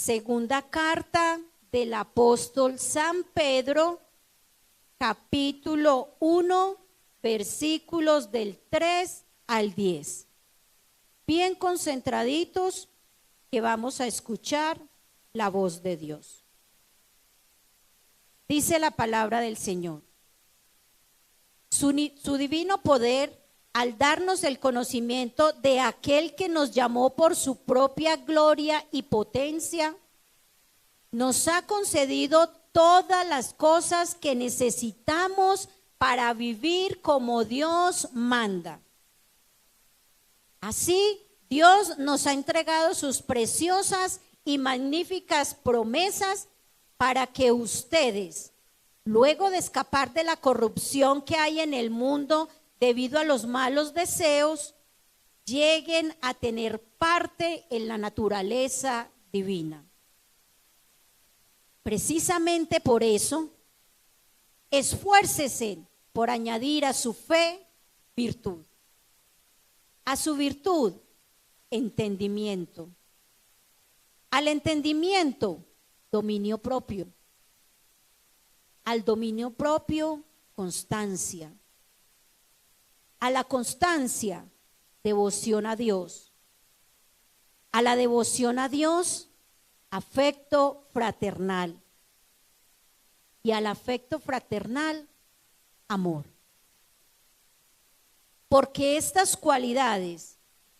Segunda carta del apóstol San Pedro, capítulo 1, versículos del 3 al 10. Bien concentraditos que vamos a escuchar la voz de Dios. Dice la palabra del Señor. Su divino poder, al darnos el conocimiento de aquel que nos llamó por su propia gloria y potencia, nos ha concedido todas las cosas que necesitamos para vivir como Dios manda. Así, Dios nos ha entregado sus preciosas y magníficas promesas para que ustedes, luego de escapar de la corrupción que hay en el mundo debido a los malos deseos, lleguen a tener parte en la naturaleza divina. Precisamente por eso, esfuércese por añadir a su fe virtud, a su virtud entendimiento, al entendimiento dominio propio, al dominio propio constancia, a la constancia devoción a Dios, a la devoción a Dios afecto fraternal y al afecto fraternal amor. Porque estas cualidades,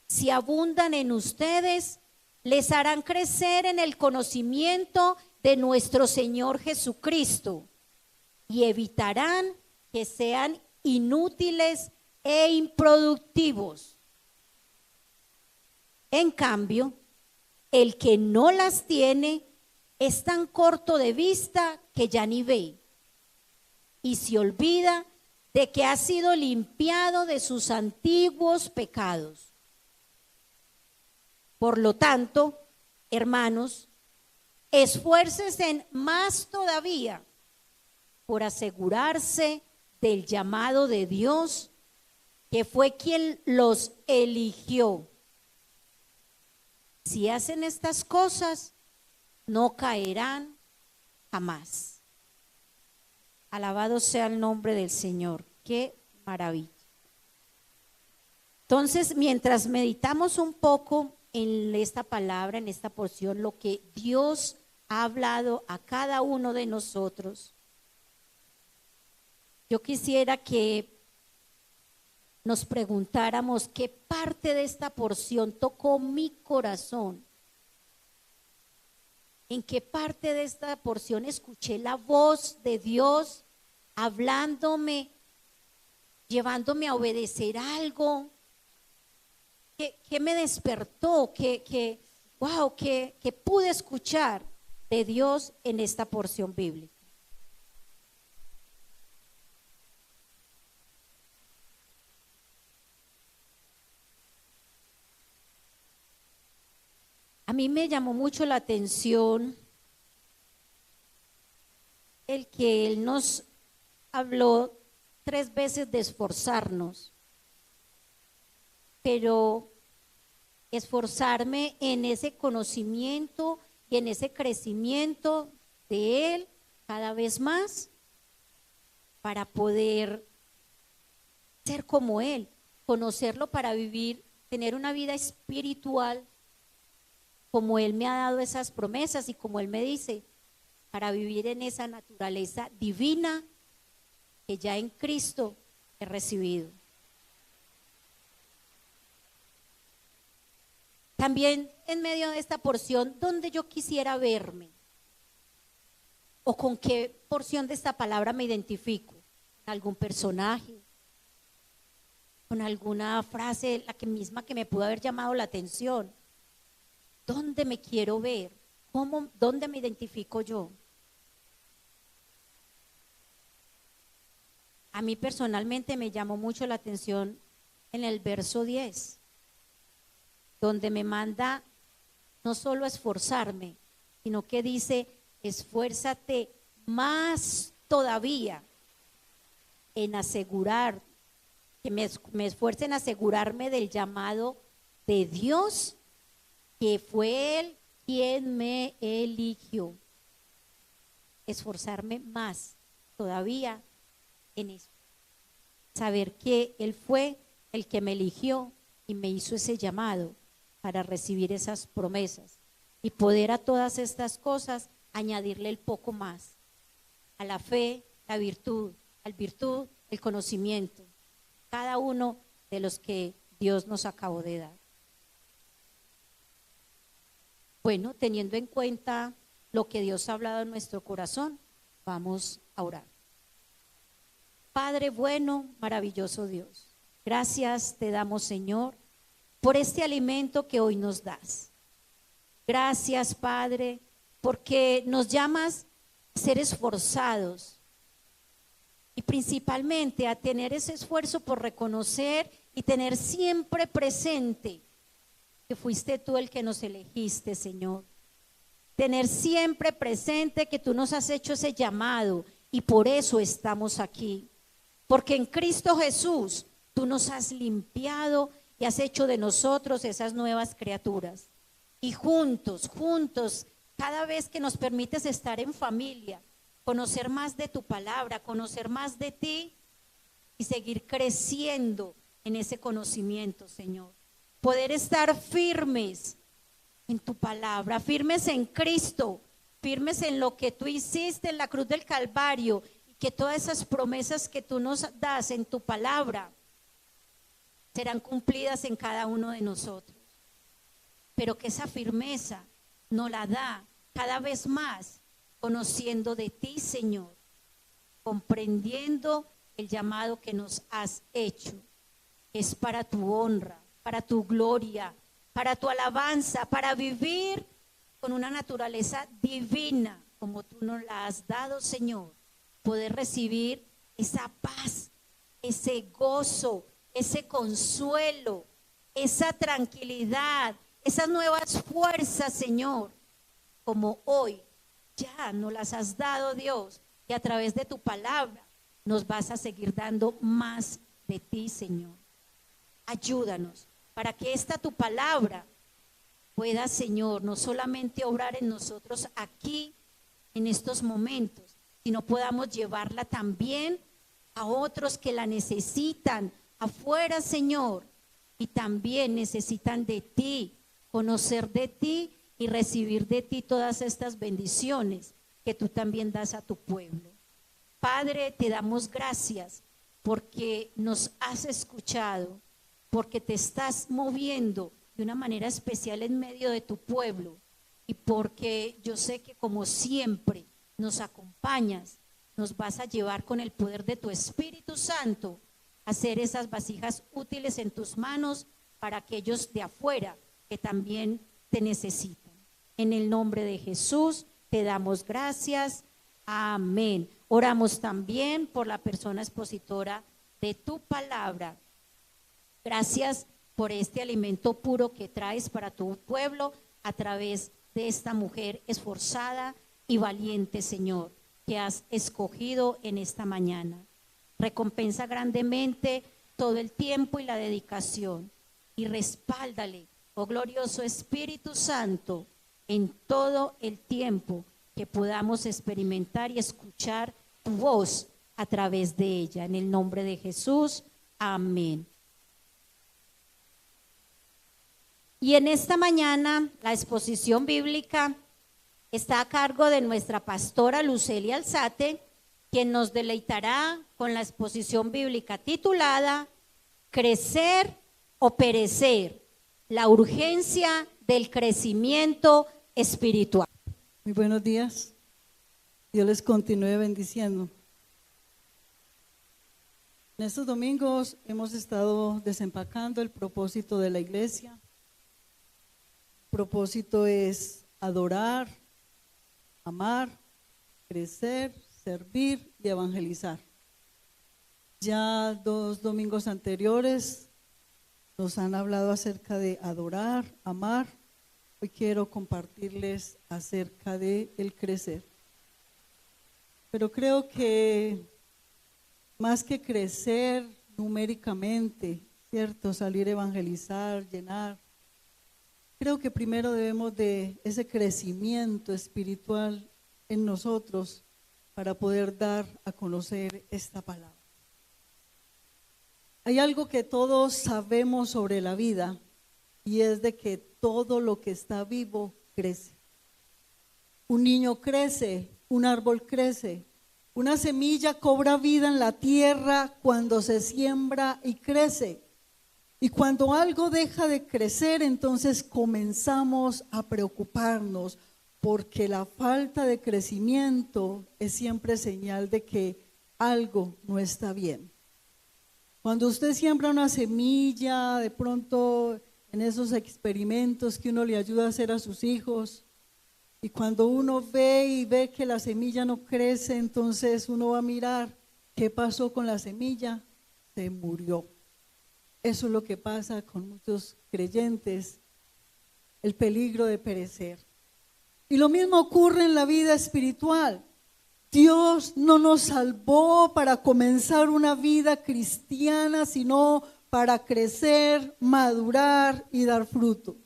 si abundan en ustedes, les harán crecer en el conocimiento de nuestro Señor Jesucristo y evitarán que sean inútiles e improductivos. En cambio, el que no las tiene es tan corto de vista que ya ni ve y se olvida de que ha sido limpiado de sus antiguos pecados. Por lo tanto, hermanos, esfuércense más todavía por asegurarse del llamado de Dios, que fue quien los eligió. Si hacen estas cosas, no caerán jamás. Alabado sea el nombre del Señor. ¡Qué maravilla! Entonces, mientras meditamos un poco en esta palabra, en esta porción, lo que Dios ha hablado a cada uno de nosotros, yo quisiera que nos preguntáramos qué parte de esta porción tocó mi corazón. ¿En qué parte de esta porción escuché la voz de Dios hablándome, llevándome a obedecer algo? ¿Qué me despertó? ¿Qué pude escuchar de Dios en esta porción bíblica? A mí me llamó mucho la atención el que Él nos habló 3 veces de esforzarnos, pero esforzarme en ese conocimiento y en ese crecimiento de Él cada vez más para poder ser como Él, conocerlo para vivir, tener una vida espiritual como Él me ha dado esas promesas y como Él me dice, para vivir en esa naturaleza divina que ya en Cristo he recibido. También en medio de esta porción, ¿dónde yo quisiera verme? ¿O con qué porción de esta palabra me identifico? ¿Con algún personaje? ¿Con alguna frase, la que misma que me pudo haber llamado la atención? ¿Dónde me quiero ver? ¿Dónde me identifico yo? A mí personalmente me llamó mucho la atención en el verso 10, donde me manda no solo a esforzarme, sino que dice, esfuérzate más todavía en asegurar, que me esfuerce en asegurarme del llamado de Dios, que fue Él quien me eligió. Esforzarme más todavía en eso. Saber que Él fue el que me eligió y me hizo ese llamado para recibir esas promesas y poder a todas estas cosas añadirle el poco más, a la fe, la virtud, al virtud, el conocimiento, cada uno de los que Dios nos acabó de dar. Bueno, teniendo en cuenta lo que Dios ha hablado en nuestro corazón, vamos a orar. Padre bueno, maravilloso Dios, gracias te damos, Señor, por este alimento que hoy nos das. Gracias, Padre, porque nos llamas a ser esforzados y principalmente a tener ese esfuerzo por reconocer y tener siempre presente que fuiste tú el que nos elegiste, Señor. Tener siempre presente que tú nos has hecho ese llamado y por eso estamos aquí. Porque en Cristo Jesús tú nos has limpiado y has hecho de nosotros esas nuevas criaturas. Y juntos, cada vez que nos permites estar en familia, conocer más de tu palabra, conocer más de ti y seguir creciendo en ese conocimiento, Señor. Poder estar firmes en tu palabra, firmes en Cristo, firmes en lo que tú hiciste en la cruz del Calvario, y que todas esas promesas que tú nos das en tu palabra serán cumplidas en cada uno de nosotros. Pero que esa firmeza nos la da cada vez más conociendo de ti, Señor, comprendiendo el llamado que nos has hecho. Es para tu honra, para tu gloria, para tu alabanza, para vivir con una naturaleza divina como tú nos la has dado, Señor. Poder recibir esa paz, ese gozo, ese consuelo, esa tranquilidad, esas nuevas fuerzas, Señor, como hoy ya nos las has dado, Dios, y a través de tu palabra nos vas a seguir dando más de ti, Señor. Ayúdanos para que esta tu palabra pueda, Señor, no solamente obrar en nosotros aquí, en estos momentos, sino podamos llevarla también a otros que la necesitan afuera, Señor, y también necesitan de ti, conocer de ti y recibir de ti todas estas bendiciones que tú también das a tu pueblo. Padre, te damos gracias porque nos has escuchado, porque te estás moviendo de una manera especial en medio de tu pueblo y porque yo sé que como siempre nos acompañas, nos vas a llevar con el poder de tu Espíritu Santo a hacer esas vasijas útiles en tus manos para aquellos de afuera que también te necesitan. En el nombre de Jesús te damos gracias. Amén. Oramos también por la persona expositora de tu palabra. Gracias por este alimento puro que traes para tu pueblo a través de esta mujer esforzada y valiente, Señor, que has escogido en esta mañana. Recompensa grandemente todo el tiempo y la dedicación y respáldale, oh glorioso Espíritu Santo, en todo el tiempo que podamos experimentar y escuchar tu voz a través de ella. En el nombre de Jesús, amén. Y en esta mañana la exposición bíblica está a cargo de nuestra pastora Lucely Alzate, quien nos deleitará con la exposición bíblica titulada Crecer o Perecer, la urgencia del crecimiento espiritual. Muy buenos días. Dios les continúe bendiciendo. En estos domingos hemos estado desempacando el propósito de la iglesia. El propósito es adorar, amar, crecer, servir y evangelizar. Ya 2 domingos anteriores nos han hablado acerca de adorar, amar. Hoy quiero compartirles acerca de el crecer. Pero creo que más que crecer numéricamente, ¿cierto? Salir a evangelizar, llenar. Creo que primero debemos de ese crecimiento espiritual en nosotros para poder dar a conocer esta palabra. Hay algo que todos sabemos sobre la vida y es de que todo lo que está vivo crece. Un niño crece, un árbol crece, una semilla cobra vida en la tierra cuando se siembra y crece. Y cuando algo deja de crecer, entonces comenzamos a preocuparnos porque la falta de crecimiento es siempre señal de que algo no está bien. Cuando usted siembra una semilla, de pronto en esos experimentos que uno le ayuda a hacer a sus hijos, y cuando uno ve que la semilla no crece, entonces uno va a mirar qué pasó con la semilla, se murió. Eso es lo que pasa con muchos creyentes, el peligro de perecer. Y lo mismo ocurre en la vida espiritual. Dios no nos salvó para comenzar una vida cristiana, sino para crecer, madurar y dar fruto.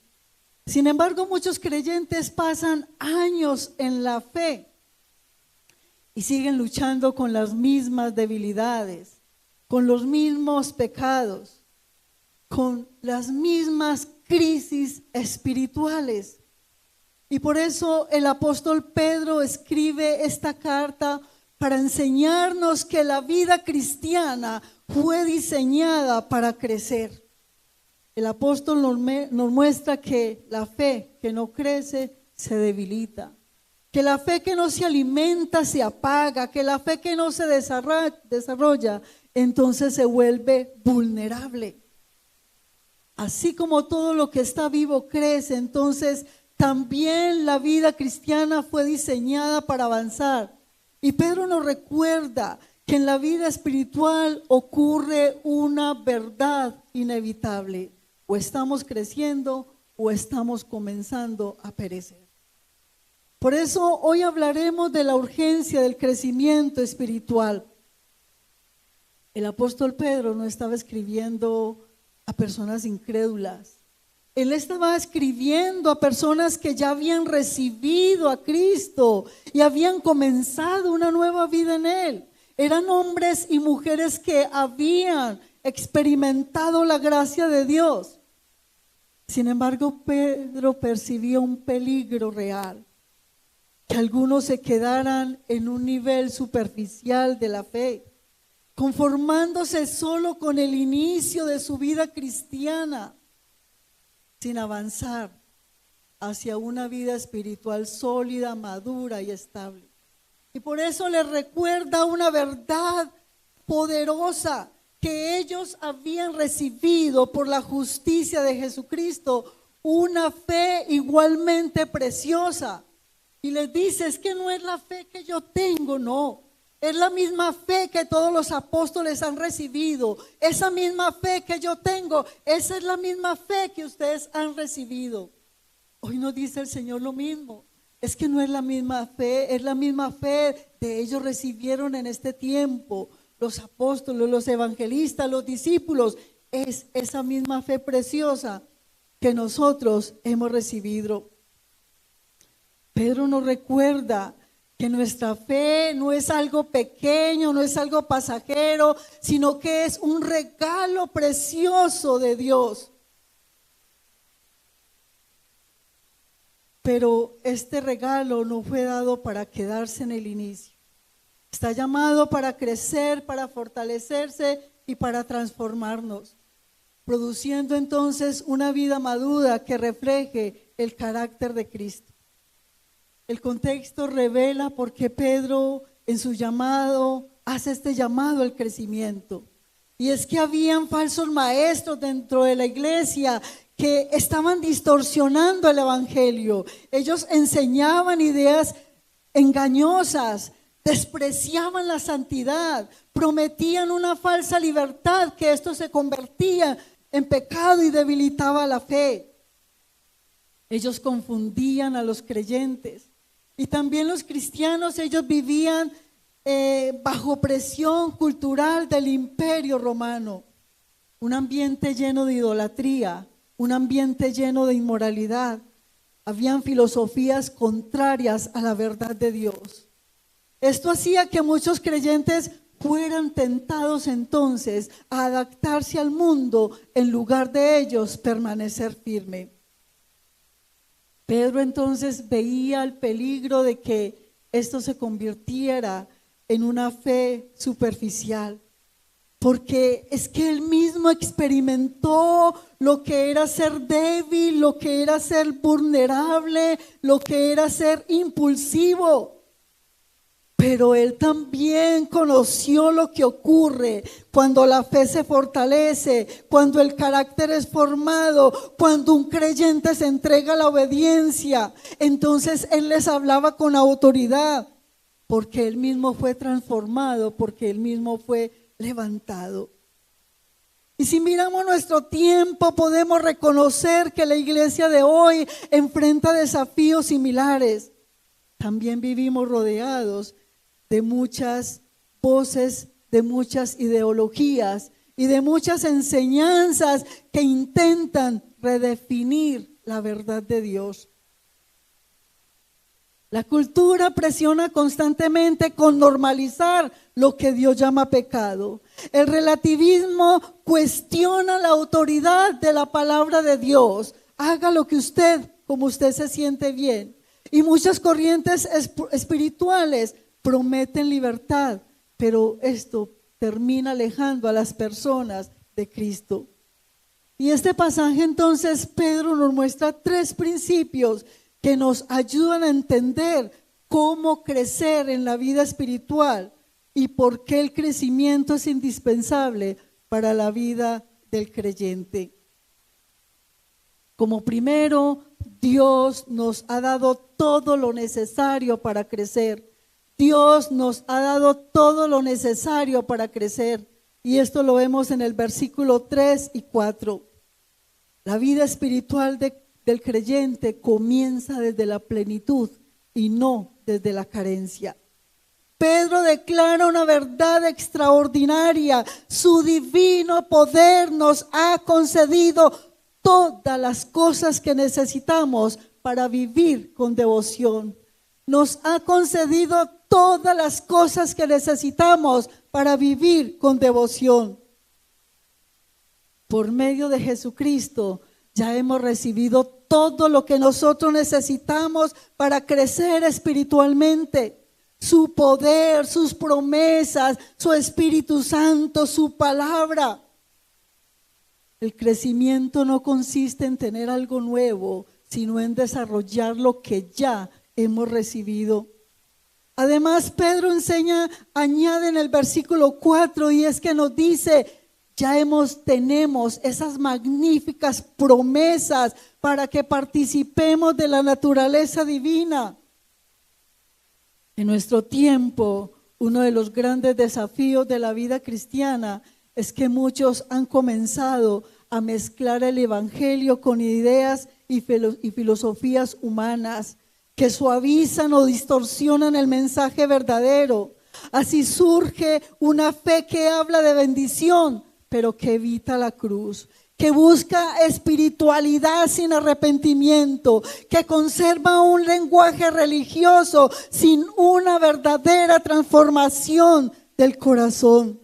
Sin embargo, muchos creyentes pasan años en la fe y siguen luchando con las mismas debilidades, con los mismos pecados, con las mismas crisis espirituales. Y por eso el apóstol Pedro escribe esta carta para enseñarnos que la vida cristiana fue diseñada para crecer. El apóstol nos muestra que la fe que no crece se debilita, que la fe que no se alimenta se apaga, que la fe que no se desarrolla entonces se vuelve vulnerable. Así como todo lo que está vivo crece, entonces también la vida cristiana fue diseñada para avanzar. Y Pedro nos recuerda que en la vida espiritual ocurre una verdad inevitable. O estamos creciendo o estamos comenzando a perecer. Por eso hoy hablaremos de la urgencia del crecimiento espiritual. El apóstol Pedro no estaba escribiendo a personas incrédulas. Él estaba escribiendo a personas que ya habían recibido a Cristo y habían comenzado una nueva vida en Él. Eran hombres y mujeres que habían experimentado la gracia de Dios. Sin embargo, Pedro percibió un peligro real, que algunos se quedaran en un nivel superficial de la fe, conformándose solo con el inicio de su vida cristiana, sin avanzar hacia una vida espiritual sólida, madura y estable. Y por eso les recuerda una verdad poderosa que ellos habían recibido por la justicia de Jesucristo, una fe igualmente preciosa. Y les dice, es que no es la fe que yo tengo, no. Es la misma fe que todos los apóstoles han recibido. Esa misma fe que yo tengo, esa es la misma fe que ustedes han recibido. Hoy nos dice el Señor lo mismo. Es que no es la misma fe, es la misma fe de ellos recibieron en este tiempo. Los apóstoles, los evangelistas, los discípulos, es esa misma fe preciosa que nosotros hemos recibido. Pedro nos recuerda que nuestra fe no es algo pequeño, no es algo pasajero, sino que es un regalo precioso de Dios. Pero este regalo no fue dado para quedarse en el inicio. Está llamado para crecer, para fortalecerse y para transformarnos, produciendo entonces una vida madura que refleje el carácter de Cristo. El contexto revela por qué Pedro en su llamado hace este llamado al crecimiento. Y es que habían falsos maestros dentro de la iglesia que estaban distorsionando el evangelio. Ellos enseñaban ideas engañosas, despreciaban la santidad, prometían una falsa libertad, que esto se convertía en pecado y debilitaba la fe. Ellos confundían a los creyentes y también los cristianos. Ellos vivían bajo presión cultural del imperio romano, un ambiente lleno de idolatría, un ambiente lleno de inmoralidad. Habían filosofías contrarias a la verdad de Dios. Esto hacía que muchos creyentes fueran tentados entonces a adaptarse al mundo en lugar de ellos permanecer firme. Pedro entonces veía el peligro de que esto se convirtiera en una fe superficial, porque es que él mismo experimentó lo que era ser débil, lo que era ser vulnerable, lo que era ser impulsivo. Pero él también conoció lo que ocurre cuando la fe se fortalece, cuando el carácter es formado, cuando un creyente se entrega a la obediencia. Entonces él les hablaba con autoridad, porque él mismo fue transformado, porque él mismo fue levantado. Y si miramos nuestro tiempo, podemos reconocer que la iglesia de hoy enfrenta desafíos similares. También vivimos rodeados de muchas voces, de muchas ideologías y de muchas enseñanzas que intentan redefinir la verdad de Dios. La cultura presiona constantemente con normalizar lo que Dios llama pecado. El relativismo cuestiona la autoridad de la palabra de Dios. Haga lo que usted, como usted se siente bien. Y muchas corrientes espirituales prometen libertad, pero esto termina alejando a las personas de Cristo. Y este pasaje entonces Pedro nos muestra 3 principios que nos ayudan a entender cómo crecer en la vida espiritual y por qué el crecimiento es indispensable para la vida del creyente. Como primero, Dios nos ha dado todo lo necesario para crecer. Dios nos ha dado todo lo necesario para crecer. Y esto lo vemos en el versículo 3 y 4. La vida espiritual del creyente comienza desde la plenitud y no desde la carencia. Pedro declara una verdad extraordinaria. Su divino poder nos ha concedido todas las cosas que necesitamos para vivir con devoción. Nos ha concedido todas las cosas que necesitamos para vivir con devoción. Por medio de Jesucristo ya hemos recibido todo lo que nosotros necesitamos para crecer espiritualmente. Su poder, sus promesas, su Espíritu Santo, su palabra. El crecimiento no consiste en tener algo nuevo, sino en desarrollar lo que ya hemos recibido. Además, Pedro añade en el versículo 4, y es que nos dice: tenemos esas magníficas promesas para que participemos de la naturaleza divina. En nuestro tiempo, uno de los grandes desafíos de la vida cristiana es que muchos han comenzado a mezclar el evangelio con ideas y filosofías humanas que suavizan o distorsionan el mensaje verdadero. Así surge una fe que habla de bendición, pero que evita la cruz, que busca espiritualidad sin arrepentimiento, que conserva un lenguaje religioso sin una verdadera transformación del corazón.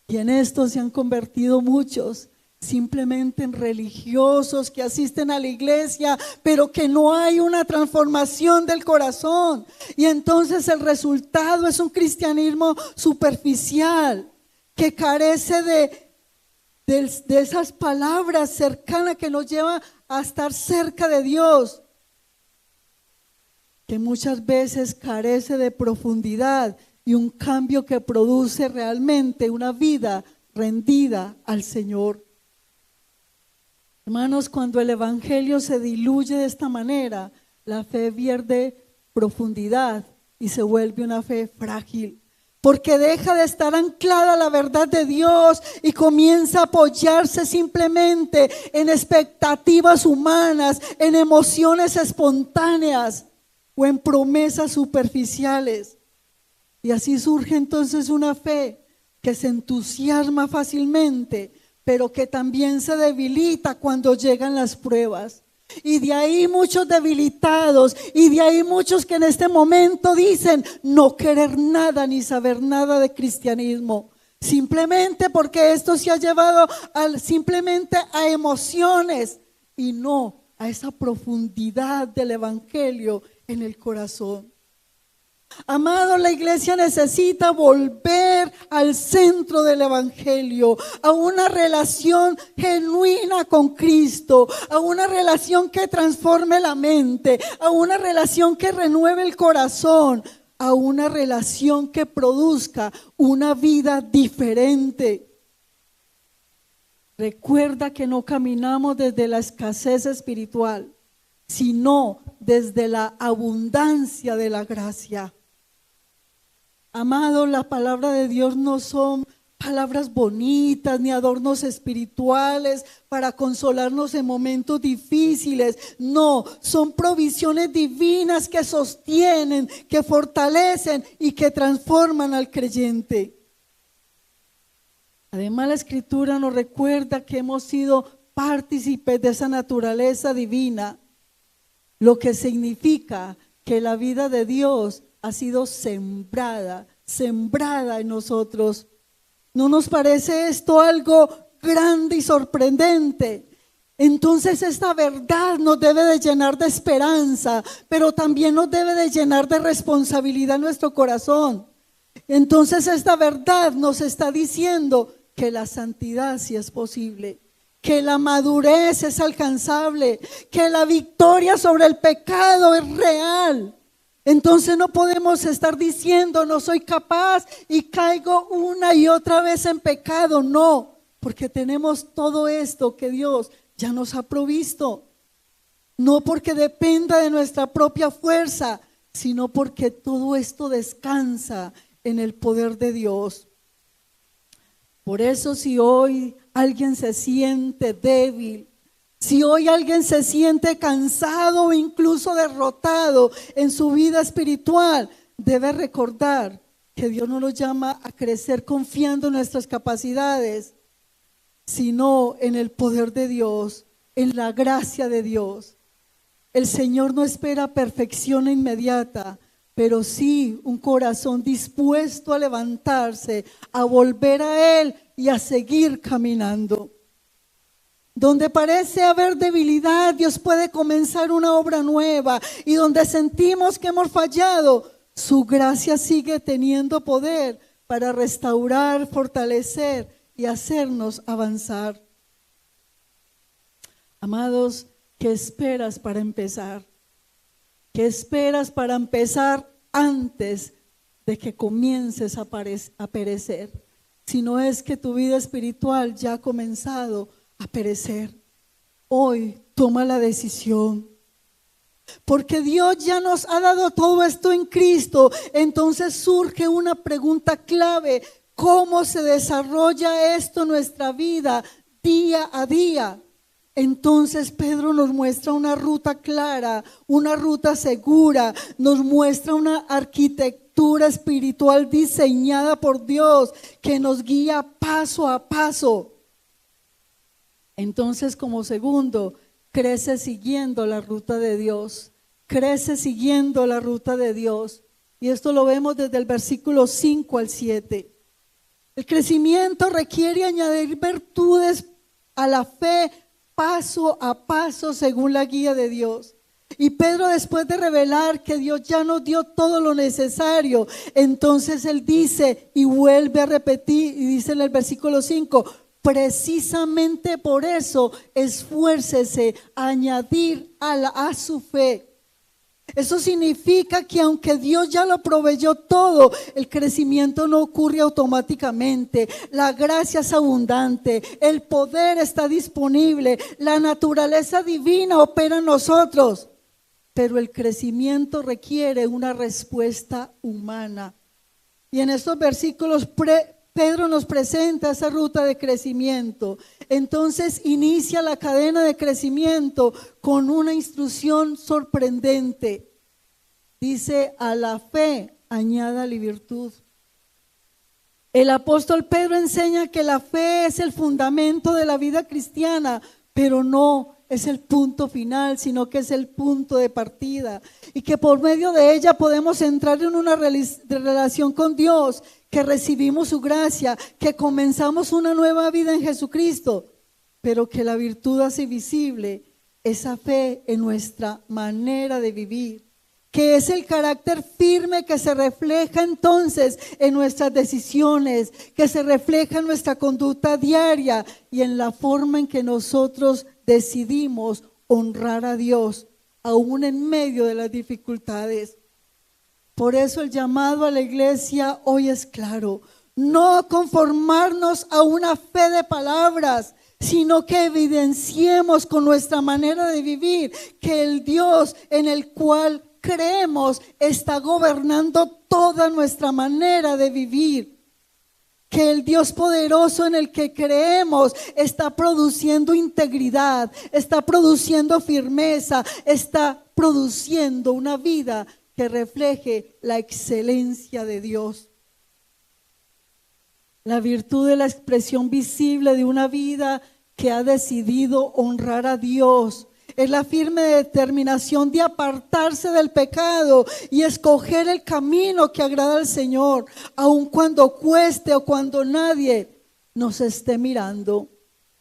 Y en esto se han convertido muchos, simplemente en religiosos que asisten a la iglesia, pero que no hay una transformación del corazón. Y entonces el resultado es un cristianismo superficial, que carece de esas palabras cercanas que nos llevan a estar cerca de Dios, que muchas veces carece de profundidad y un cambio que produce realmente una vida rendida al Señor. Hermanos, cuando el evangelio se diluye de esta manera, la fe pierde profundidad y se vuelve una fe frágil, porque deja de estar anclada a la verdad de Dios y comienza a apoyarse simplemente en expectativas humanas, en emociones espontáneas o en promesas superficiales. Y así surge entonces una fe que se entusiasma fácilmente, pero que también se debilita cuando llegan las pruebas. Y de ahí muchos debilitados, y de ahí muchos que en este momento dicen no querer nada ni saber nada de cristianismo, simplemente porque esto se ha llevado simplemente a emociones y no a esa profundidad del evangelio en el corazón. Amado, la iglesia necesita volver al centro del evangelio, a una relación genuina con Cristo, a una relación que transforme la mente, a una relación que renueve el corazón, a una relación que produzca una vida diferente. Recuerda que no caminamos desde la escasez espiritual, sino desde la abundancia de la gracia. Amado, la palabra de Dios no son palabras bonitas ni adornos espirituales para consolarnos en momentos difíciles. No, son provisiones divinas que sostienen, que fortalecen y que transforman al creyente. Además, la Escritura nos recuerda que hemos sido partícipes de esa naturaleza divina, lo que significa que la vida de Dios ha sido sembrada en nosotros. ¿No nos parece esto algo grande y sorprendente? Entonces esta verdad nos debe de llenar de esperanza, pero también nos debe de llenar de responsabilidad en nuestro corazón. Entonces esta verdad nos está diciendo que la santidad sí es posible, que la madurez es alcanzable, que la victoria sobre el pecado es real. Entonces no podemos estar diciendo no soy capaz y caigo una y otra vez en pecado. No, porque tenemos todo esto que Dios ya nos ha provisto. No porque dependa de nuestra propia fuerza, sino porque todo esto descansa en el poder de Dios. Por eso si hoy alguien se siente débil, si hoy alguien se siente cansado o incluso derrotado en su vida espiritual, debe recordar que Dios no nos llama a crecer confiando en nuestras capacidades, sino en el poder de Dios, en la gracia de Dios. El Señor no espera perfección inmediata, pero sí un corazón dispuesto a levantarse, a volver a Él y a seguir caminando. Donde parece haber debilidad, Dios puede comenzar una obra nueva, y donde sentimos que hemos fallado, su gracia sigue teniendo poder para restaurar, fortalecer y hacernos avanzar. Amados, ¿qué esperas para empezar? ¿Qué esperas para empezar antes de que comiences a perecer? Si no es que tu vida espiritual ya ha comenzado a perecer. Hoy toma la decisión, porque Dios ya nos ha dado todo esto en Cristo. Entonces surge una pregunta clave: ¿cómo se desarrolla esto en nuestra vida día a día? Entonces Pedro nos muestra una ruta clara, una ruta segura, nos muestra una arquitectura espiritual diseñada por Dios que nos guía paso a paso. Entonces, como segundo, crece siguiendo la ruta de Dios, crece siguiendo la ruta de Dios. Y esto lo vemos desde el versículo 5 al 7. El crecimiento requiere añadir virtudes a la fe paso a paso según la guía de Dios. Y Pedro, después de revelar que Dios ya nos dio todo lo necesario, entonces él dice y vuelve a repetir y dice en el versículo 5: precisamente por eso esfuércese a añadir a su fe. Eso significa que aunque Dios ya lo proveyó todo, el crecimiento no ocurre automáticamente. La gracia es abundante, el poder está disponible, la naturaleza divina opera en nosotros, pero el crecimiento requiere una respuesta humana. Y en estos versículos Pedro nos presenta esa ruta de crecimiento. Entonces inicia la cadena de crecimiento con una instrucción sorprendente. Dice: a la fe añádale virtud. El apóstol Pedro enseña que la fe es el fundamento de la vida cristiana, pero no es el punto final, sino que es el punto de partida, y que por medio de ella podemos entrar en una relación con Dios, que recibimos su gracia, que comenzamos una nueva vida en Jesucristo, pero que la virtud hace visible esa fe en nuestra manera de vivir, que es el carácter firme que se refleja entonces en nuestras decisiones, que se refleja en nuestra conducta diaria y en la forma en que nosotros decidimos honrar a Dios, aún en medio de las dificultades. Por eso el llamado a la iglesia hoy es claro: no conformarnos a una fe de palabras, sino que evidenciemos con nuestra manera de vivir que el Dios en el cual creemos está gobernando toda nuestra manera de vivir, que el Dios poderoso en el que creemos está produciendo integridad, está produciendo firmeza, está produciendo una vida que refleje la excelencia de Dios. La virtud de la expresión visible de una vida que ha decidido honrar a Dios es la firme determinación de apartarse del pecado y escoger el camino que agrada al Señor, aun cuando cueste o cuando nadie nos esté mirando.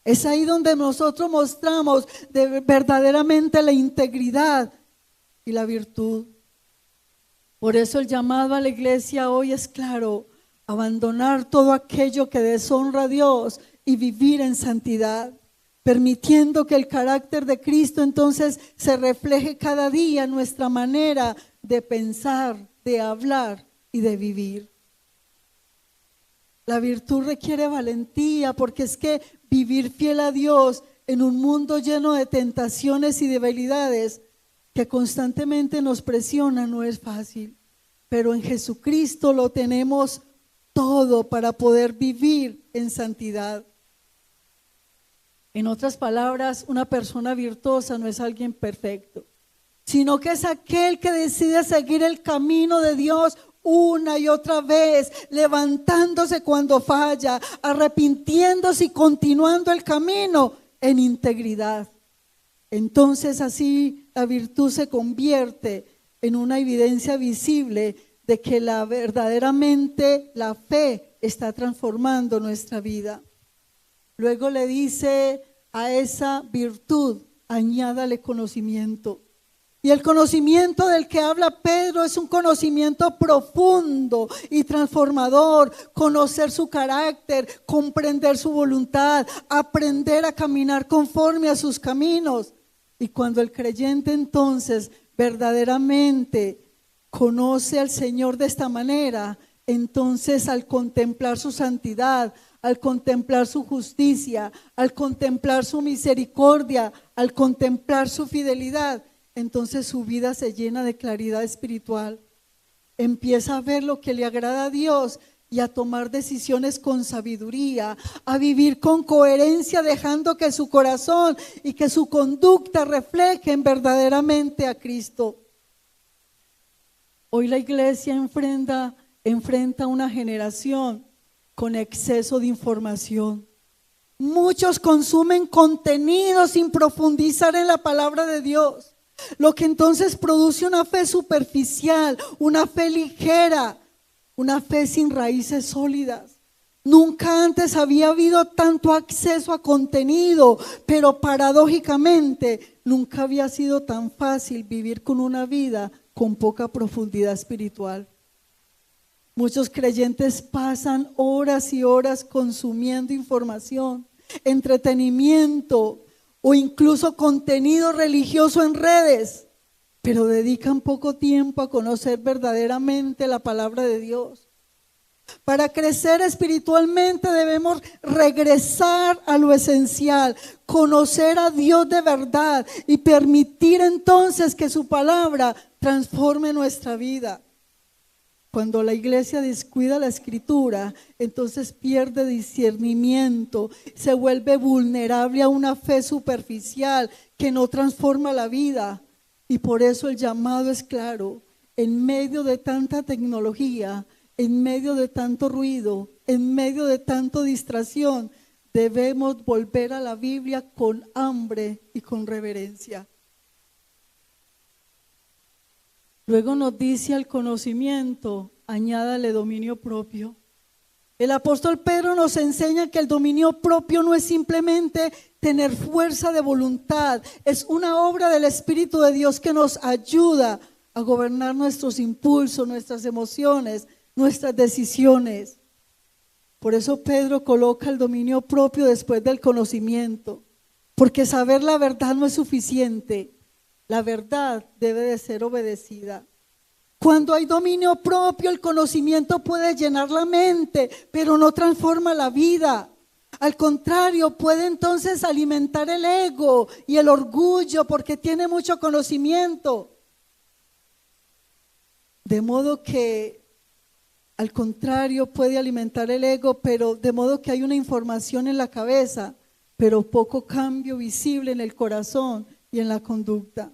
Es ahí donde nosotros mostramos verdaderamente la integridad y la virtud. Por eso el llamado a la iglesia hoy es claro: abandonar todo aquello que deshonra a Dios y vivir en santidad, permitiendo que el carácter de Cristo entonces se refleje cada día en nuestra manera de pensar, de hablar y de vivir. La virtud requiere valentía, porque es que vivir fiel a Dios en un mundo lleno de tentaciones y debilidades que constantemente nos presionan no es fácil, pero en Jesucristo lo tenemos todo para poder vivir en santidad. En otras palabras, una persona virtuosa no es alguien perfecto, sino que es aquel que decide seguir el camino de Dios una y otra vez, levantándose cuando falla, arrepintiéndose y continuando el camino en integridad. Entonces así la virtud se convierte en una evidencia visible de que verdaderamente la fe está transformando nuestra vida. Luego le dice a esa virtud: añádale conocimiento. Y el conocimiento del que habla Pedro es un conocimiento profundo y transformador: conocer su carácter, comprender su voluntad, aprender a caminar conforme a sus caminos. Y cuando el creyente entonces verdaderamente conoce al Señor de esta manera, entonces al contemplar su santidad, al contemplar su justicia, al contemplar su misericordia, al contemplar su fidelidad, entonces su vida se llena de claridad espiritual. Empieza a ver lo que le agrada a Dios y a tomar decisiones con sabiduría, a vivir con coherencia, dejando que su corazón y que su conducta reflejen verdaderamente a Cristo. Hoy la iglesia enfrenta una generación con exceso de información. Muchos consumen contenido sin profundizar en la palabra de Dios, lo que entonces produce una fe superficial, una fe ligera, una fe sin raíces sólidas. Nunca antes había habido tanto acceso a contenido, pero paradójicamente nunca había sido tan fácil vivir con una vida con poca profundidad espiritual. Muchos creyentes pasan horas y horas consumiendo información, entretenimiento o incluso contenido religioso en redes, pero dedican poco tiempo a conocer verdaderamente la palabra de Dios. Para crecer espiritualmente debemos regresar a lo esencial, conocer a Dios de verdad y permitir entonces que su palabra transforme nuestra vida. Cuando la iglesia descuida la escritura, entonces pierde discernimiento, se vuelve vulnerable a una fe superficial que no transforma la vida. Y por eso el llamado es claro: en medio de tanta tecnología, en medio de tanto ruido, en medio de tanta distracción, debemos volver a la Biblia con hambre y con reverencia. Luego nos dice al conocimiento, añádale dominio propio. El apóstol Pedro nos enseña que el dominio propio no es simplemente tener fuerza de voluntad, es una obra del Espíritu de Dios que nos ayuda a gobernar nuestros impulsos, nuestras emociones, nuestras decisiones. Por eso Pedro coloca el dominio propio después del conocimiento, porque saber la verdad no es suficiente, la verdad debe de ser obedecida. Cuando hay dominio propio, el conocimiento puede llenar la mente, pero no transforma la vida. Al contrario, puede entonces alimentar el ego y el orgullo porque tiene mucho conocimiento. De modo que, al contrario, puede alimentar el ego, pero de modo que hay una información en la cabeza, pero poco cambio visible en el corazón y en la conducta.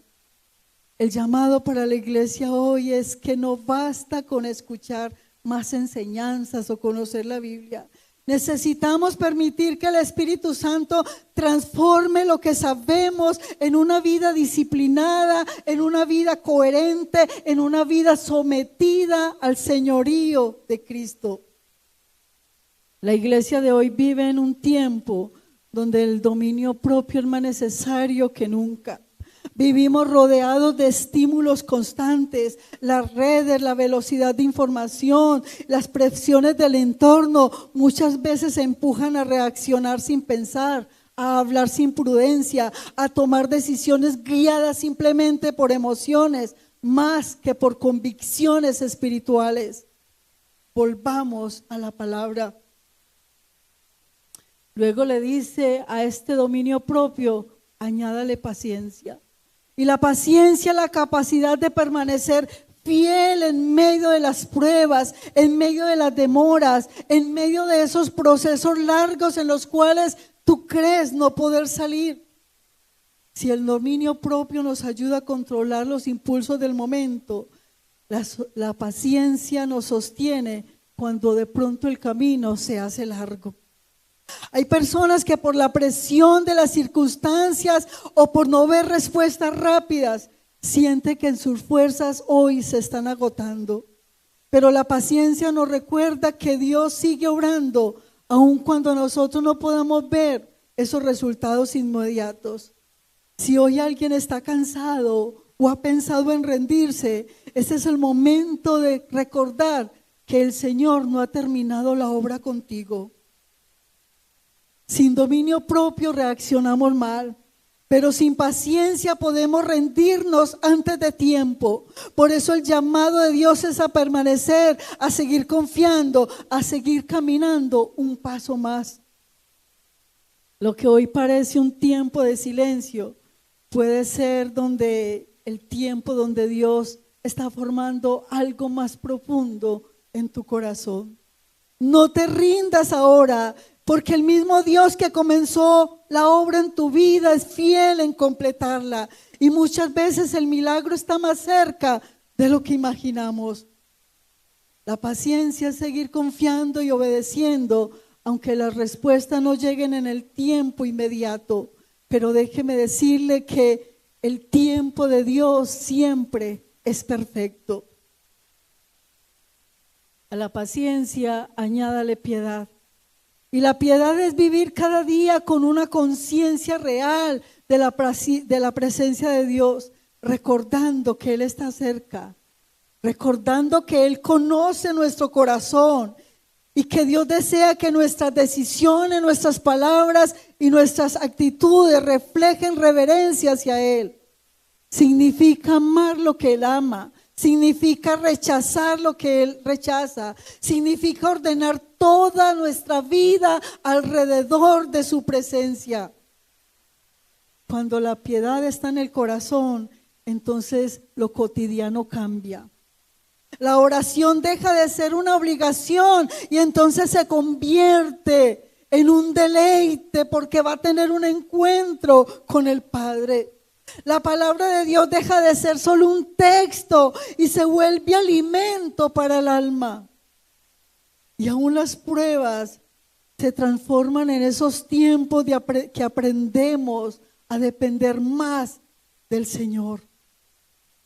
El llamado para la iglesia hoy es que no basta con escuchar más enseñanzas o conocer la Biblia. Necesitamos permitir que el Espíritu Santo transforme lo que sabemos en una vida disciplinada, en una vida coherente, en una vida sometida al señorío de Cristo. La iglesia de hoy vive en un tiempo donde el dominio propio es más necesario que nunca. Vivimos rodeados de estímulos constantes, las redes, la velocidad de información, las presiones del entorno muchas veces empujan a reaccionar sin pensar, a hablar sin prudencia, a tomar decisiones guiadas simplemente por emociones, más que por convicciones espirituales. Volvamos a la palabra. Luego le dice a este dominio propio, añádale paciencia. Y la paciencia, la capacidad de permanecer fiel en medio de las pruebas, en medio de las demoras, en medio de esos procesos largos en los cuales tú crees no poder salir. Si el dominio propio nos ayuda a controlar los impulsos del momento, la paciencia nos sostiene cuando de pronto el camino se hace largo. Hay personas que por la presión de las circunstancias o por no ver respuestas rápidas, sienten que en sus fuerzas hoy se están agotando. Pero la paciencia nos recuerda que Dios sigue obrando, aun cuando nosotros no podamos ver esos resultados inmediatos. Si hoy alguien está cansado o ha pensado en rendirse, ese es el momento de recordar que el Señor no ha terminado la obra contigo. Sin dominio propio reaccionamos mal, pero sin paciencia podemos rendirnos antes de tiempo. Por eso el llamado de Dios es a permanecer, a seguir confiando, a seguir caminando un paso más. Lo que hoy parece un tiempo de silencio puede ser el tiempo donde Dios está formando algo más profundo en tu corazón. No te rindas ahora, porque el mismo Dios que comenzó la obra en tu vida es fiel en completarla. Y muchas veces el milagro está más cerca de lo que imaginamos. La paciencia es seguir confiando y obedeciendo, aunque las respuestas no lleguen en el tiempo inmediato. Pero déjeme decirle que el tiempo de Dios siempre es perfecto. A la paciencia añádale piedad. Y la piedad es vivir cada día con una conciencia real de la presencia de Dios, recordando que Él está cerca, recordando que Él conoce nuestro corazón y que Dios desea que nuestras decisiones, nuestras palabras y nuestras actitudes reflejen reverencia hacia Él. Significa amar lo que Él ama. Significa rechazar lo que Él rechaza. Significa ordenar toda nuestra vida alrededor de su presencia. Cuando la piedad está en el corazón, entonces lo cotidiano cambia. La oración deja de ser una obligación y entonces se convierte en un deleite porque va a tener un encuentro con el Padre. La palabra de Dios deja de ser solo un texto y se vuelve alimento para el alma. Y aún las pruebas se transforman en esos tiempos que aprendemos a depender más del Señor.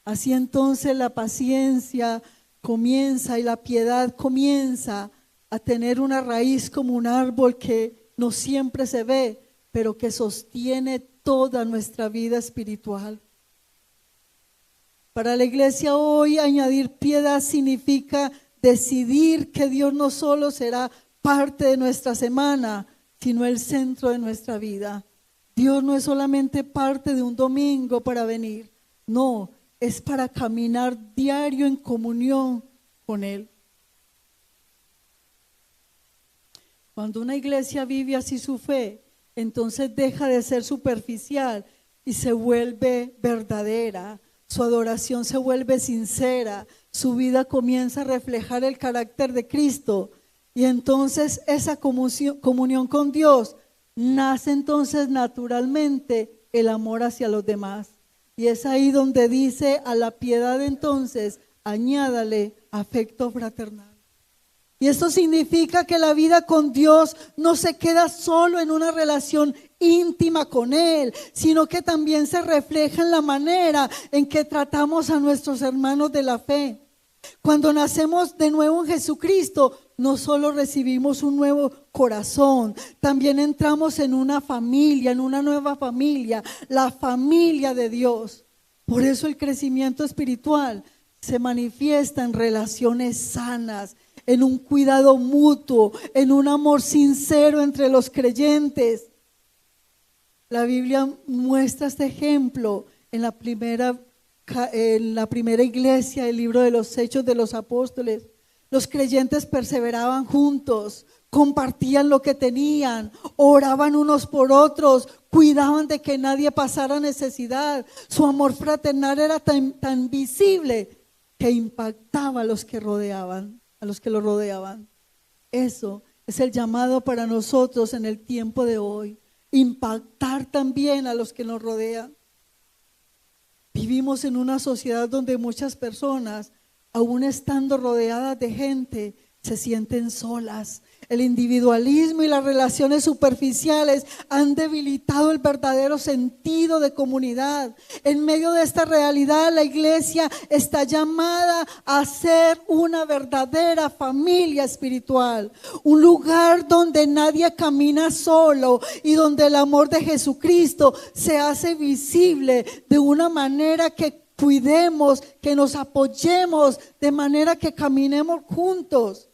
Así entonces la paciencia comienza y la piedad comienza a tener una raíz como un árbol que no siempre se ve, pero que sostiene toda nuestra vida espiritual. Para la iglesia hoy, añadir piedad significa decidir que Dios no solo será parte de nuestra semana, sino el centro de nuestra vida. Dios no es solamente parte de un domingo para venir, no, es para caminar diario en comunión con Él. Cuando una iglesia vive así su fe, entonces deja de ser superficial y se vuelve verdadera. Su adoración se vuelve sincera, su vida comienza a reflejar el carácter de Cristo y entonces esa comunión con Dios nace entonces naturalmente el amor hacia los demás. Y es ahí donde dice a la piedad entonces, añádale afecto fraternal. Y esto significa que la vida con Dios no se queda solo en una relación íntima con Él, sino que también se refleja en la manera en que tratamos a nuestros hermanos de la fe. Cuando nacemos de nuevo en Jesucristo, no solo recibimos un nuevo corazón, también entramos en una familia, en una nueva familia, la familia de Dios. Por eso el crecimiento espiritual se manifiesta en relaciones sanas, en un cuidado mutuo, en un amor sincero entre los creyentes. La Biblia muestra este ejemplo en la primera iglesia, el libro de los Hechos de los Apóstoles. Los creyentes perseveraban juntos, compartían lo que tenían, oraban unos por otros, cuidaban de que nadie pasara necesidad. Su amor fraternal era tan visible que impactaba a los que lo rodeaban. Eso es el llamado para nosotros en el tiempo de hoy, impactar también a los que nos rodean. Vivimos en una sociedad donde muchas personas, aún estando rodeadas de gente, se sienten solas. El individualismo y las relaciones superficiales han debilitado el verdadero sentido de comunidad. En medio de esta realidad, la iglesia está llamada a ser una verdadera familia espiritual, un lugar donde nadie camina solo y donde el amor de Jesucristo se hace visible de una manera que cuidemos, que nos apoyemos, de manera que caminemos juntos.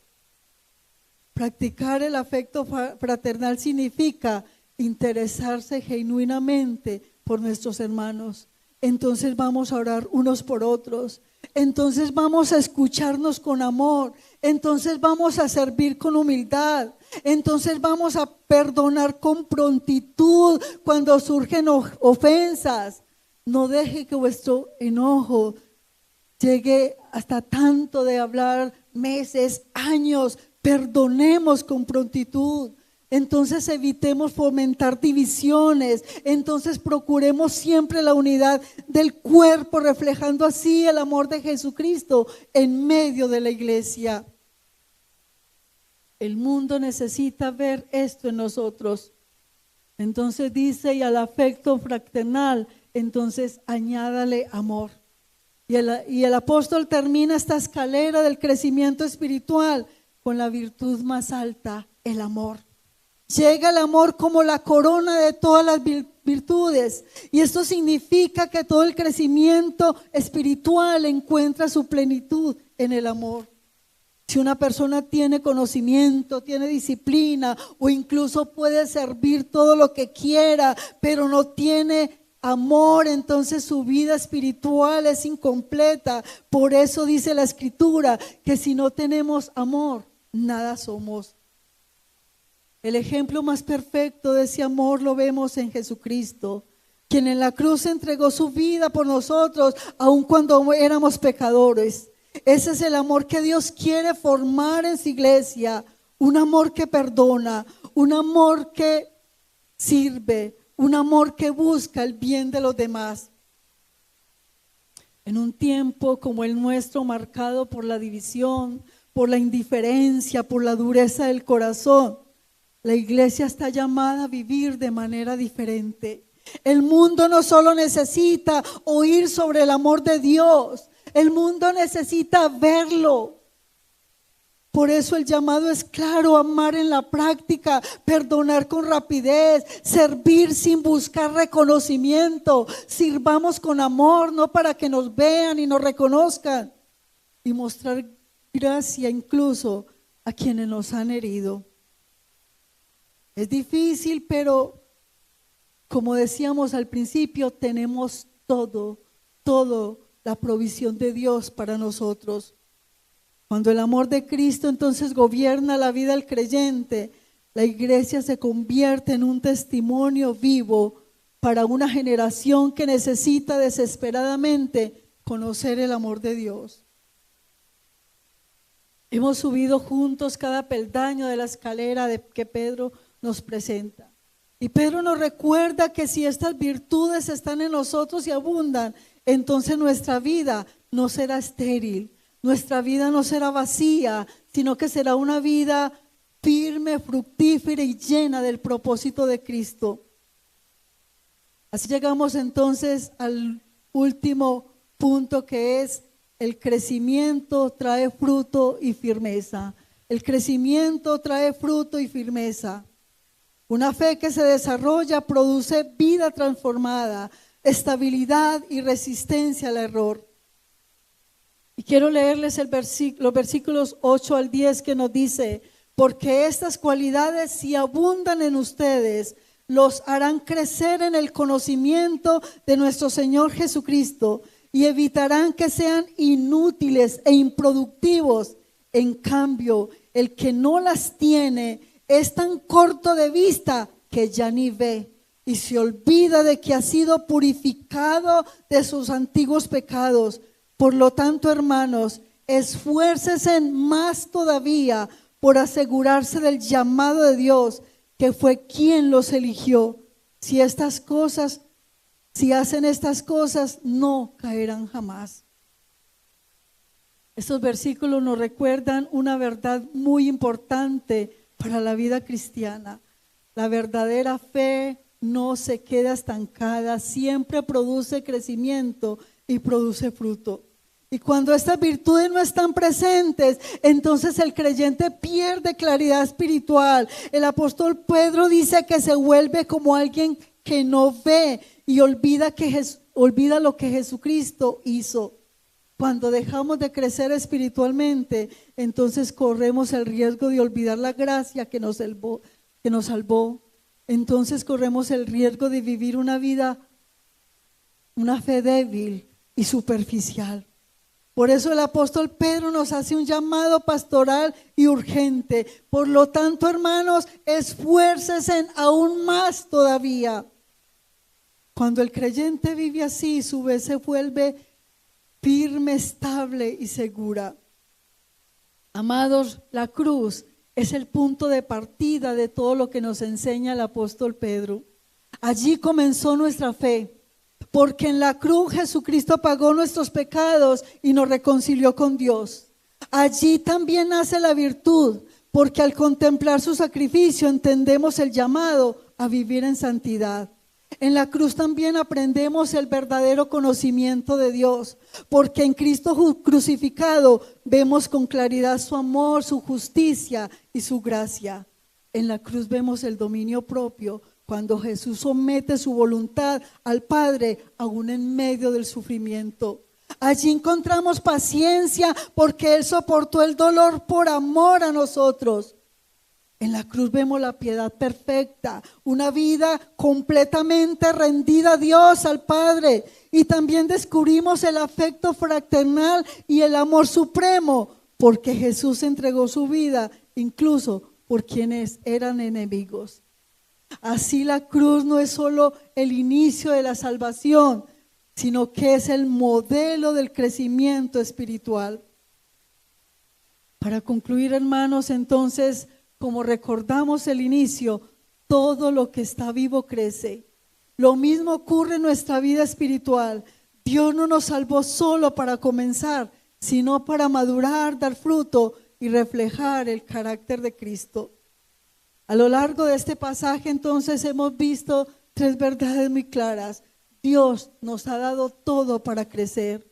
Practicar el afecto fraternal significa interesarse genuinamente por nuestros hermanos. Entonces vamos a orar unos por otros. Entonces vamos a escucharnos con amor. Entonces vamos a servir con humildad. Entonces vamos a perdonar con prontitud cuando surgen ofensas. No deje que vuestro enojo llegue hasta tanto de hablar meses, años. Perdonemos con prontitud. Entonces evitemos fomentar divisiones. Entonces procuremos siempre la unidad del cuerpo, reflejando así el amor de Jesucristo en medio de la iglesia. El mundo necesita ver esto en nosotros. Entonces dice, y al afecto fraternal, entonces añádale amor. Y el apóstol termina esta escalera del crecimiento espiritual con la virtud más alta, el amor. Llega el amor como la corona de todas las virtudes. Y esto significa que todo el crecimiento espiritual encuentra su plenitud en el amor. Si una persona tiene conocimiento, tiene disciplina o incluso puede servir todo lo que quiera, pero no tiene amor, entonces su vida espiritual es incompleta. Por eso dice la Escritura que si no tenemos amor, nada somos. El ejemplo más perfecto de ese amor lo vemos en Jesucristo, quien en la cruz entregó su vida por nosotros, aun cuando éramos pecadores. Ese es el amor que Dios quiere formar en su iglesia, un amor que perdona, un amor que sirve, un amor que busca el bien de los demás. En un tiempo como el nuestro, marcado por la división, por la indiferencia, por la dureza del corazón. La iglesia está llamada a vivir de manera diferente. El mundo no solo necesita oír sobre el amor de Dios, el mundo necesita verlo. Por eso el llamado es claro: amar en la práctica, perdonar con rapidez, servir sin buscar reconocimiento. Sirvamos con amor, no para que nos vean y nos reconozcan, y mostrar gracia incluso a quienes nos han herido. Es difícil, pero como decíamos al principio, tenemos todo la provisión de Dios para nosotros. Cuando el amor de Cristo entonces gobierna la vida del creyente, la iglesia se convierte en un testimonio vivo para una generación que necesita desesperadamente conocer el amor de Dios. Hemos subido juntos cada peldaño de la escalera que Pedro nos presenta. Y Pedro nos recuerda que si estas virtudes están en nosotros y abundan, entonces nuestra vida no será estéril, nuestra vida no será vacía, sino que será una vida firme, fructífera y llena del propósito de Cristo. Así llegamos entonces al último punto, que es: el crecimiento trae fruto y firmeza. El crecimiento trae fruto y firmeza. Una fe que se desarrolla produce vida transformada, estabilidad y resistencia al error. Y quiero leerles los versículos 8 al 10 que nos dice: porque estas cualidades, si abundan en ustedes, los harán crecer en el conocimiento de nuestro Señor Jesucristo, y evitarán que sean inútiles e improductivos. En cambio, el que no las tiene es tan corto de vista que ya ni ve, y se olvida de que ha sido purificado de sus antiguos pecados. Por lo tanto, hermanos, esfuércense más todavía por asegurarse del llamado de Dios, que fue quien los eligió. Si hacen estas cosas, no caerán jamás. Estos versículos nos recuerdan una verdad muy importante para la vida cristiana. La verdadera fe no se queda estancada, siempre produce crecimiento y produce fruto. Y cuando estas virtudes no están presentes, entonces el creyente pierde claridad espiritual. El apóstol Pedro dice que se vuelve como alguien que no ve y olvida lo que Jesucristo hizo. Cuando dejamos de crecer espiritualmente, entonces corremos el riesgo de olvidar la gracia que nos salvó. Entonces corremos el riesgo de vivir una fe débil y superficial. Por eso el apóstol Pedro nos hace un llamado pastoral y urgente. Por lo tanto, hermanos, esfuércense aún más todavía. Cuando el creyente vive así, su fe se vuelve firme, estable y segura. Amados, la cruz es el punto de partida de todo lo que nos enseña el apóstol Pedro. Allí comenzó nuestra fe, porque en la cruz Jesucristo pagó nuestros pecados y nos reconcilió con Dios. Allí también nace la virtud, porque al contemplar su sacrificio entendemos el llamado a vivir en santidad. En la cruz también aprendemos el verdadero conocimiento de Dios, porque en Cristo crucificado vemos con claridad su amor, su justicia y su gracia. En la cruz vemos el dominio propio, cuando Jesús somete su voluntad al Padre, aún en medio del sufrimiento. Allí encontramos paciencia, porque Él soportó el dolor por amor a nosotros. En la cruz vemos la piedad perfecta, una vida completamente rendida a Dios, al Padre. Y también descubrimos el afecto fraternal y el amor supremo, porque Jesús entregó su vida incluso por quienes eran enemigos. Así la cruz no es solo el inicio de la salvación, sino que es el modelo del crecimiento espiritual. Para concluir, hermanos, entonces, como recordamos el inicio, todo lo que está vivo crece. Lo mismo ocurre en nuestra vida espiritual. Dios no nos salvó solo para comenzar, sino para madurar, dar fruto y reflejar el carácter de Cristo. A lo largo de este pasaje entonces hemos visto tres verdades muy claras. Dios nos ha dado todo para crecer.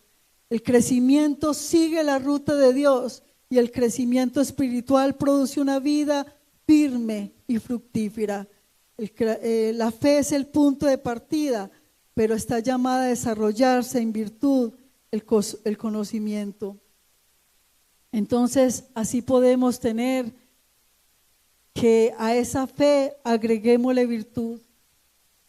El crecimiento sigue la ruta de Dios y el crecimiento espiritual produce una vida firme y fructífera. La fe es el punto de partida, pero está llamada a desarrollarse en virtud el conocimiento. Entonces, así podemos tener que a esa fe agreguémosle virtud,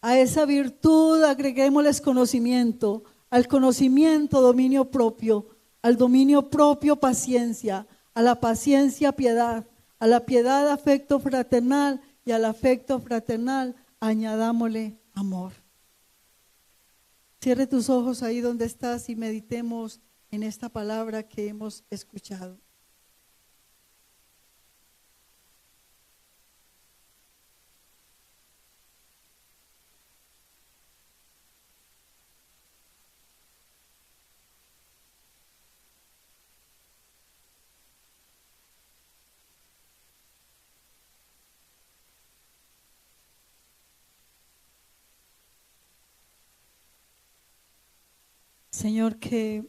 a esa virtud agreguémosle conocimiento, al conocimiento dominio propio, al dominio propio paciencia, a la paciencia piedad, a la piedad afecto fraternal y al afecto fraternal añadámosle amor. Cierre tus ojos ahí donde estás y meditemos en esta palabra que hemos escuchado. Señor, que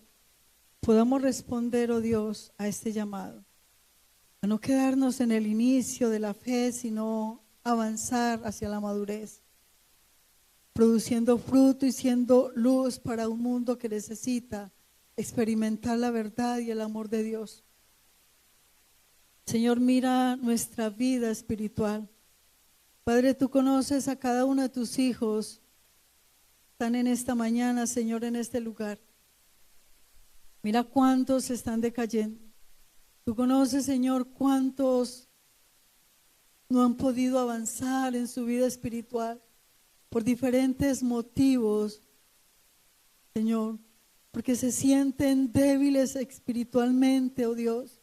podamos responder, oh Dios, a este llamado, a no quedarnos en el inicio de la fe, sino avanzar hacia la madurez, produciendo fruto y siendo luz para un mundo que necesita experimentar la verdad y el amor de Dios. Señor, mira nuestra vida espiritual. Padre, tú conoces a cada uno de tus hijos. Están en esta mañana, Señor, en este lugar. Mira cuántos están decayendo. Tú conoces, Señor, cuántos no han podido avanzar en su vida espiritual por diferentes motivos, Señor, porque se sienten débiles espiritualmente, oh Dios.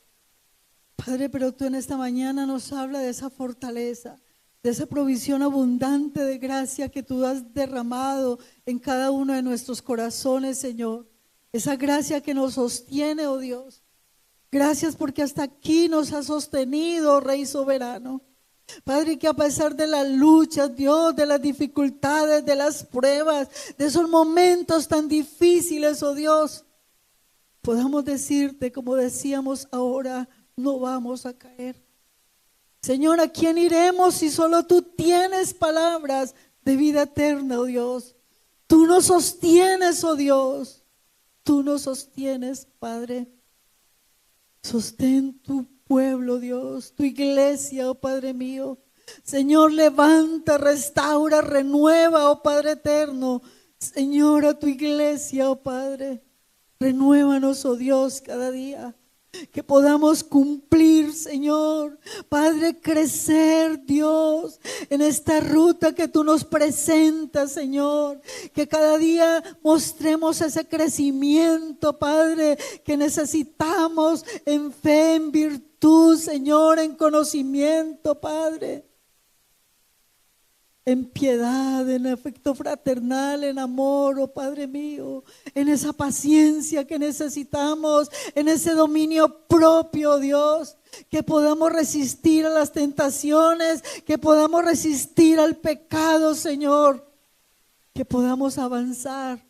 Padre, pero tú en esta mañana nos habla de esa fortaleza, de esa provisión abundante de gracia que tú has derramado en cada uno de nuestros corazones, Señor. Esa gracia que nos sostiene, oh Dios. Gracias porque hasta aquí nos has sostenido, Rey soberano. Padre, que a pesar de las luchas, Dios, de las dificultades, de las pruebas, de esos momentos tan difíciles, oh Dios, podamos decirte, como decíamos ahora, no vamos a caer. Señor, ¿a quién iremos si solo tú tienes palabras de vida eterna, oh Dios? Tú nos sostienes, oh Dios. Tú nos sostienes, Padre. Sostén tu pueblo, Dios, tu iglesia, oh Padre mío. Señor, levanta, restaura, renueva, oh Padre eterno. Señor, a tu iglesia, oh Padre. Renuévanos, oh Dios, cada día. Que podamos cumplir, Señor, Padre, crecer, Dios, en esta ruta que tú nos presentas, Señor. Que cada día mostremos ese crecimiento, Padre, que necesitamos en fe, en virtud, Señor, en conocimiento, Padre. En piedad, en afecto fraternal, en amor, oh Padre mío, en esa paciencia que necesitamos, en ese dominio propio, Dios, que podamos resistir a las tentaciones, que podamos resistir al pecado, Señor, que podamos avanzar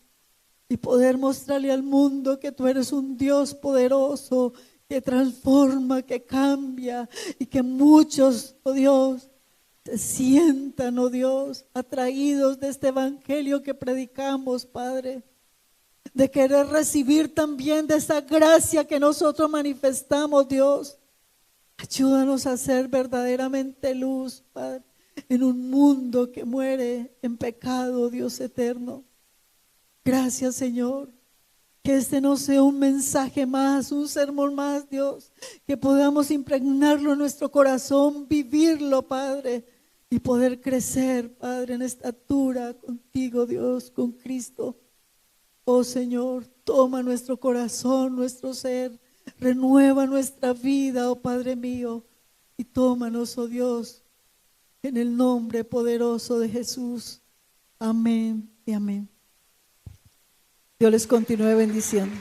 y poder mostrarle al mundo que tú eres un Dios poderoso, que transforma, que cambia y que muchos, oh Dios, se sientan, oh Dios, atraídos de este evangelio que predicamos, Padre, de querer recibir también de esa gracia que nosotros manifestamos, Dios. Ayúdanos a ser verdaderamente luz, Padre, en un mundo que muere en pecado, Dios eterno. Gracias, Señor. Que este no sea un mensaje más, un sermón más, Dios. Que podamos impregnarlo en nuestro corazón, vivirlo, Padre, y poder crecer, Padre, en estatura contigo, Dios, con Cristo. Oh Señor, toma nuestro corazón, nuestro ser, renueva nuestra vida, oh Padre mío, y tómanos, oh Dios, en el nombre poderoso de Jesús. Amén y amén. Dios les continúe bendiciendo.